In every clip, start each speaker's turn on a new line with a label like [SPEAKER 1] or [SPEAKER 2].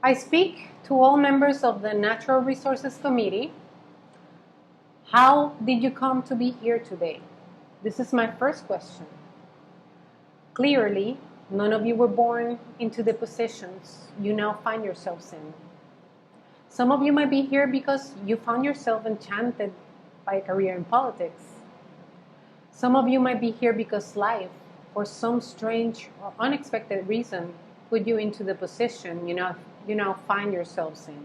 [SPEAKER 1] I speak to all members of the Natural Resources Committee. How did you come to be here today? This is my first question. Clearly, none of you were born into the positions you now find yourselves in. Some of you might be here because you found yourself enchanted by a career in politics. Some of you might be here because life, for some strange or unexpected reason, put you into the position you now find yourselves in.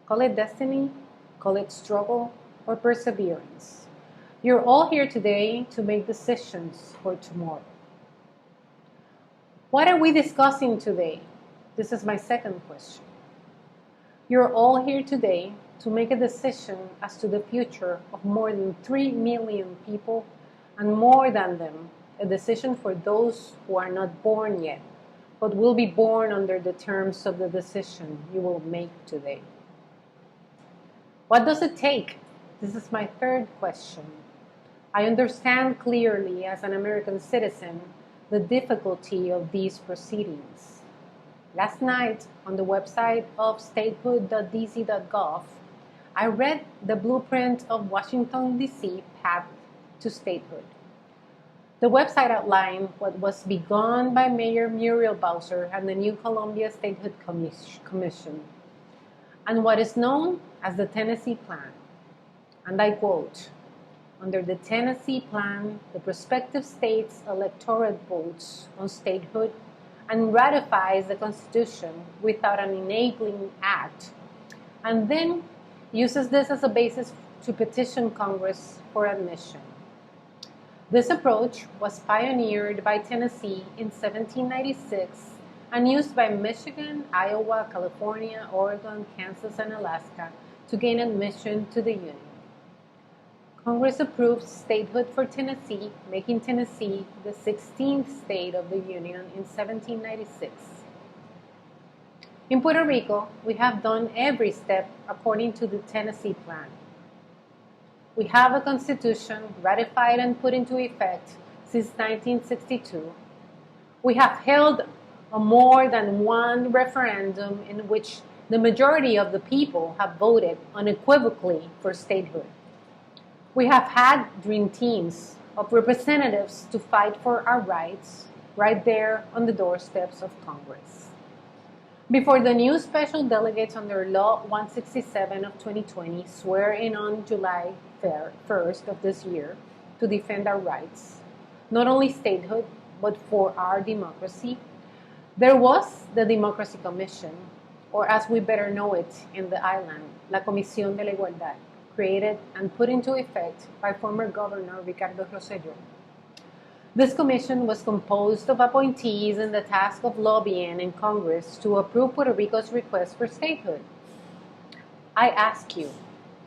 [SPEAKER 1] Call it destiny, call it struggle, or perseverance. You're all here today to make decisions for tomorrow. What are we discussing today? This is my second question. You're all here today to make a decision as to the future of more than 3 million people, and more than them, a decision for those who are not born yet, but will be born under the terms of the decision you will make today. What does it take? This is my third question. I understand clearly as an American citizen the difficulty of these proceedings. Last night, on the website of statehood.dc.gov, I read the blueprint of Washington, D.C. path to statehood. The website outlined what was begun by Mayor Muriel Bowser and the new Columbia Statehood Commission, and what is known as the Tennessee Plan. And I quote, "Under the Tennessee Plan, the prospective state's electorate votes on statehood and ratifies the Constitution without an enabling act, and then uses this as a basis to petition Congress for admission." This approach was pioneered by Tennessee in 1796 and used by Michigan, Iowa, California, Oregon, Kansas, and Alaska to gain admission to the Union. Congress approved statehood for Tennessee, making Tennessee the 16th state of the Union in 1796. In Puerto Rico, we have done every step according to the Tennessee Plan. We have a constitution ratified and put into effect since 1962. We have held a more than one referendum in which the majority of the people have voted unequivocally for statehood. We have had dream teams of representatives to fight for our rights right there on the doorsteps of Congress. Before the new special delegates under Law 167 of 2020 swear in on July 1st of this year to defend our rights, not only statehood, but for our democracy, there was the Democracy Commission, or as we better know it in the island, La Comisión de la Igualdad, created and put into effect by former Governor Ricardo Rosselló. This commission was composed of appointees in the task of lobbying in Congress to approve Puerto Rico's request for statehood. I ask you,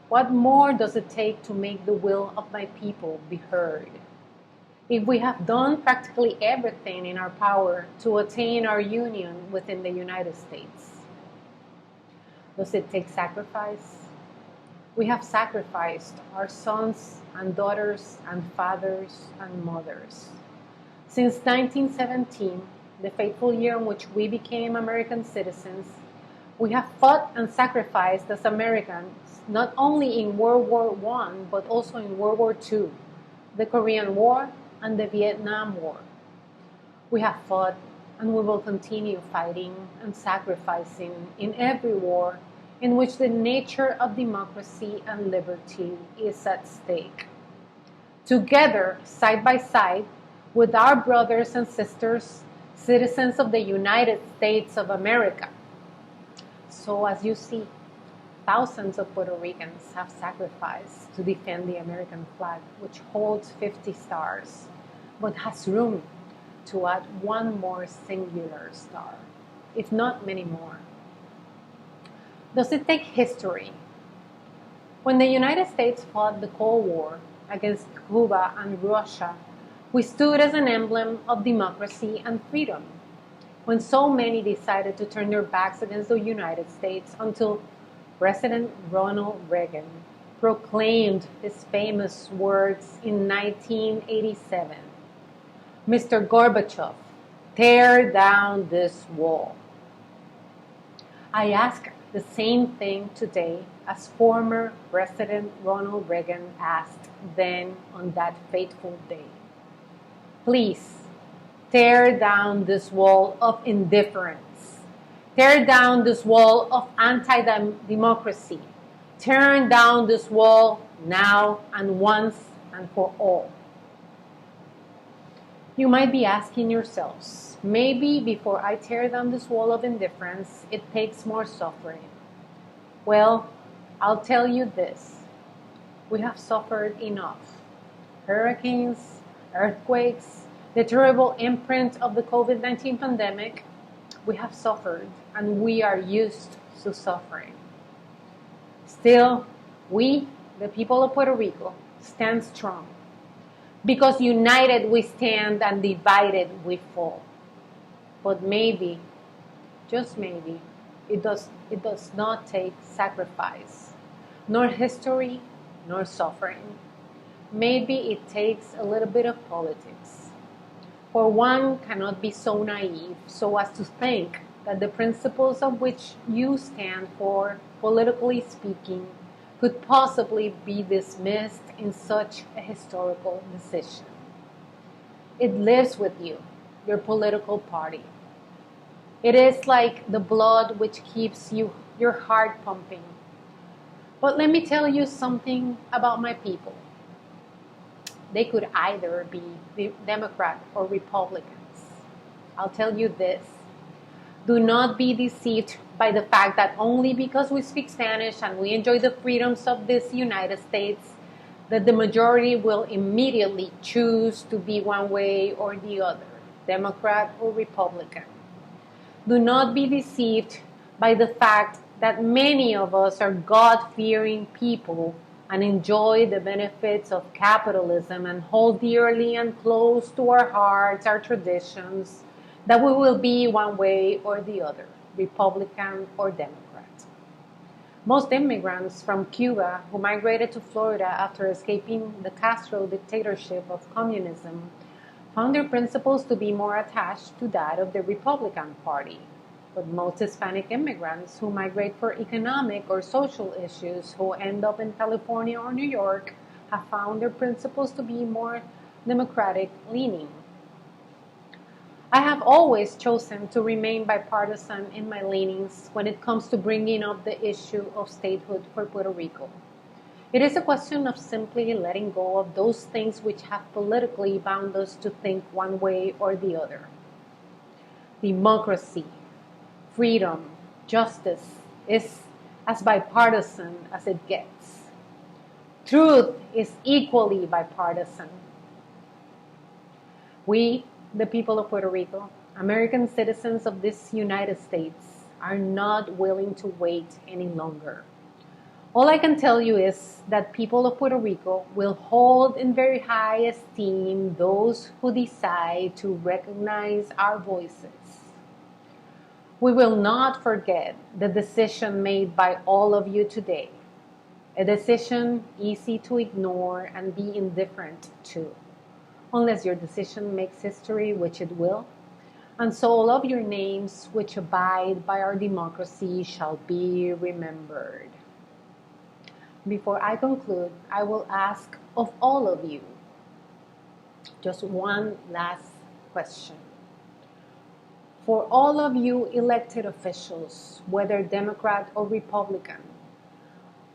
[SPEAKER 1] what more does it take to make the will of my people be heard? If we have done practically everything in our power to attain our union within the United States, does it take sacrifice? We have sacrificed our sons and daughters and fathers and mothers. Since 1917, the fateful year in which we became American citizens, we have fought and sacrificed as Americans, not only in World War I, but also in World War II, the Korean War, and the Vietnam War. We have fought and we will continue fighting and sacrificing in every war in which the nature of democracy and liberty is at stake. Together, side by side, with our brothers and sisters, citizens of the United States of America. So as you see, thousands of Puerto Ricans have sacrificed to defend the American flag, which holds 50 stars, but has room to add one more singular star, if not many more. Does it take history? When the United States fought the Cold War against Cuba and Russia, we stood as an emblem of democracy and freedom. When so many decided to turn their backs against the United States until President Ronald Reagan proclaimed his famous words in 1987, "Mr. Gorbachev, tear down this wall." I ask the same thing today as former President Ronald Reagan asked then on that fateful day. Please, tear down this wall of indifference. Tear down this wall of anti-democracy. Tear down this wall now and once and for all. You might be asking yourselves, maybe before I tear down this wall of indifference, it takes more suffering. Well, I'll tell you this. We have suffered enough. Hurricanes, earthquakes, the terrible imprint of the COVID-19 pandemic. We have suffered and we are used to suffering. Still, we, the people of Puerto Rico, stand strong. Because united we stand and divided we fall. But maybe, just maybe, it does not take sacrifice, nor history, nor suffering. Maybe it takes a little bit of politics. For one cannot be so naive so as to think that the principles of which you stand for, politically speaking, could possibly be dismissed in such a historical decision. It lives with you, your political party. It is like the blood which keeps your heart pumping. But let me tell you something about my people. They could either be Democrat or Republicans. I'll tell you this. Do not be deceived by the fact that only because we speak Spanish and we enjoy the freedoms of this United States, that the majority will immediately choose to be one way or the other, Democrat or Republican. Do not be deceived by the fact that many of us are God-fearing people and enjoy the benefits of capitalism and hold dearly and close to our hearts our traditions, that we will be one way or the other, Republican or Democrat. Most immigrants from Cuba who migrated to Florida after escaping the Castro dictatorship of communism found their principles to be more attached to that of the Republican Party. But most Hispanic immigrants who migrate for economic or social issues who end up in California or New York have found their principles to be more Democratic leaning. I have always chosen to remain bipartisan in my leanings when it comes to bringing up the issue of statehood for Puerto Rico. It is a question of simply letting go of those things which have politically bound us to think one way or the other. Democracy, freedom, justice is as bipartisan as it gets. Truth is equally bipartisan. We, the people of Puerto Rico, American citizens of this United States, are not willing to wait any longer. All I can tell you is that people of Puerto Rico will hold in very high esteem those who decide to recognize our voices. We will not forget the decision made by all of you today, a decision easy to ignore and be indifferent to, unless your decision makes history, which it will, and so all of your names which abide by our democracy shall be remembered. Before I conclude, I will ask of all of you just one last question. For all of you elected officials, whether Democrat or Republican,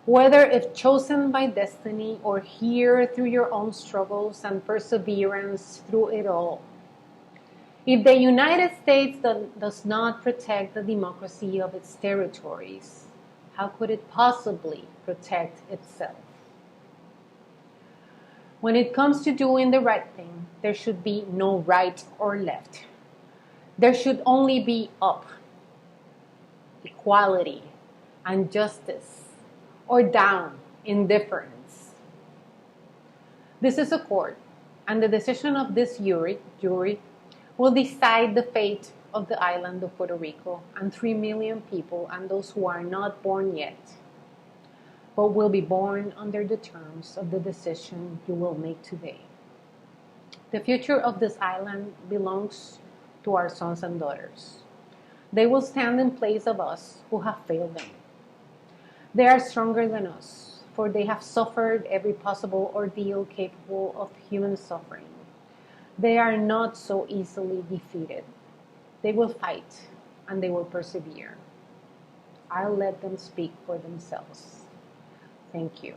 [SPEAKER 1] whether if chosen by destiny or here through your own struggles and perseverance through it all, if the United States does not protect the democracy of its territories, how could it possibly protect itself? When it comes to doing the right thing, there should be no right or left. There should only be up, equality, and justice, or down, indifference. This is a court, and the decision of this jury will decide the fate of the island of Puerto Rico and 3 million people and those who are not born yet, but will be born under the terms of the decision you will make today. The future of this island belongs to our sons and daughters. They will stand in place of us who have failed them. They are stronger than us, for they have suffered every possible ordeal capable of human suffering. They are not so easily defeated. They will fight, and they will persevere. I'll let them speak for themselves. Thank you.